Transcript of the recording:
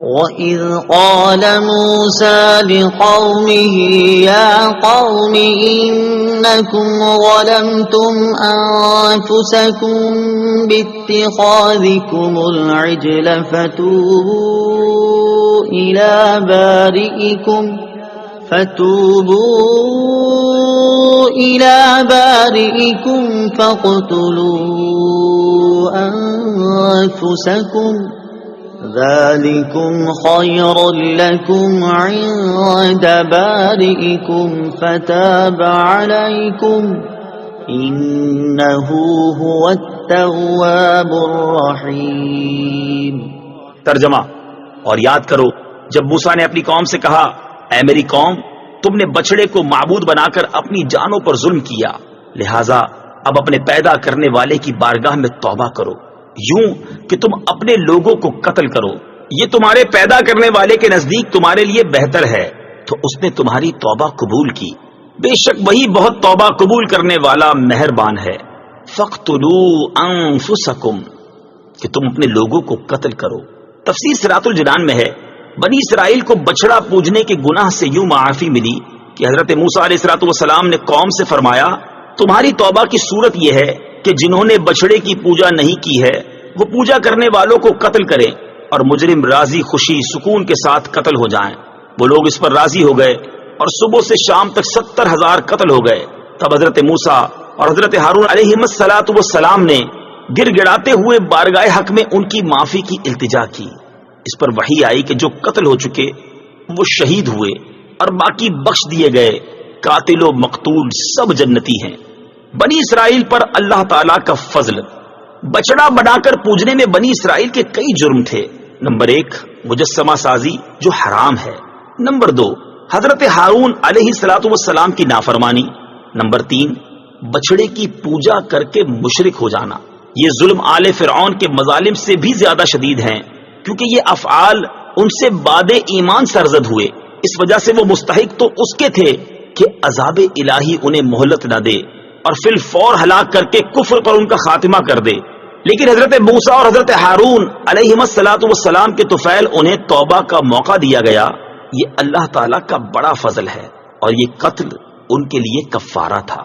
وَإِذْ قَالَ مُوسَى لِقَوْمِهِ يَا قَوْمِ إِنَّكُمْ ظَلَمْتُمْ أَنفُسَكُمْ بِاتِّخَاذِكُمُ الْعِجْلَ فَتُوبُوا إِلَى بَارِئِكُمْ فَاقْتُلُوا أَنفُسَكُمْ ذَلِكُمْ خَيْرٌ لَكُمْ عِندَ بَارِئِكُمْ فَتَابَ عَلَيْكُمْ إِنَّهُ هُوَ التَّوَّابُ الرَّحِيمُ۔ ترجمہ۔ اور یاد کرو جب موسیٰ نے اپنی قوم سے کہا، اے میری قوم، تم نے بچڑے کو معبود بنا کر اپنی جانوں پر ظلم کیا، لہٰذا اب اپنے پیدا کرنے والے کی بارگاہ میں توبہ کرو، یوں کہ تم اپنے لوگوں کو قتل کرو، یہ تمہارے پیدا کرنے والے کے نزدیک تمہارے لیے بہتر ہے، تو اس نے تمہاری توبہ قبول کی، بے شک وہی بہت توبہ قبول کرنے والا مہربان ہے۔ فَاقْتُلُوا أَنفُسَكُمْ، کہ تم اپنے لوگوں کو قتل کرو۔ تفسیر صراط الجنان میں ہے، بنی اسرائیل کو بچڑا پوجنے کے گناہ سے یوں معافی ملی کہ حضرت موسیٰ علیہ السلام نے قوم سے فرمایا، تمہاری توبہ کی صورت یہ ہے کہ جنہوں نے بچڑے کی پوجا نہیں کی ہے وہ پوجا کرنے والوں کو قتل کریں، اور مجرم راضی خوشی سکون کے ساتھ قتل ہو جائیں۔ وہ لوگ اس پر راضی ہو گئے اور صبح سے شام تک 70,000 قتل ہو گئے۔ تب حضرت موسیٰ اور حضرت ہارون علیہ السلام نے گر گڑاتے ہوئے بارگاہ حق میں ان کی معافی کی التجا کی۔ اس پر وحی آئی کہ جو قتل ہو چکے وہ شہید ہوئے اور باقی بخش دیے گئے، قاتل و مقتول سب جنتی ہیں۔ بنی اسرائیل پر اللہ تعالیٰ کا فضل۔ بچڑا بنا کر پوجنے میں بنی اسرائیل کے کئی جرم تھے۔ نمبر 1، مجسمہ سازی جو حرام ہے۔ نمبر 2، حضرت ہارون علیہ السلام کی نافرمانی۔ نمبر 3، بچڑے کی پوجا کر کے مشرک ہو جانا۔ یہ ظلم آل فرعون کے مظالم سے بھی زیادہ شدید ہیں، کیونکہ یہ افعال ان سے بعد ایمان سرزد ہوئے، اس وجہ سے وہ مستحق تو اس کے تھے کہ عذاب الہی انہیں مہلت نہ دے اور فی الفور ہلاک کر کے کفر پر ان کا خاتمہ کر دے، لیکن حضرت موسیٰ اور حضرت ہارون علیہ السلام کے طفیل انہیں توبہ کا موقع دیا گیا۔ یہ اللہ تعالیٰ کا بڑا فضل ہے، اور یہ قتل ان کے لیے کفارہ تھا۔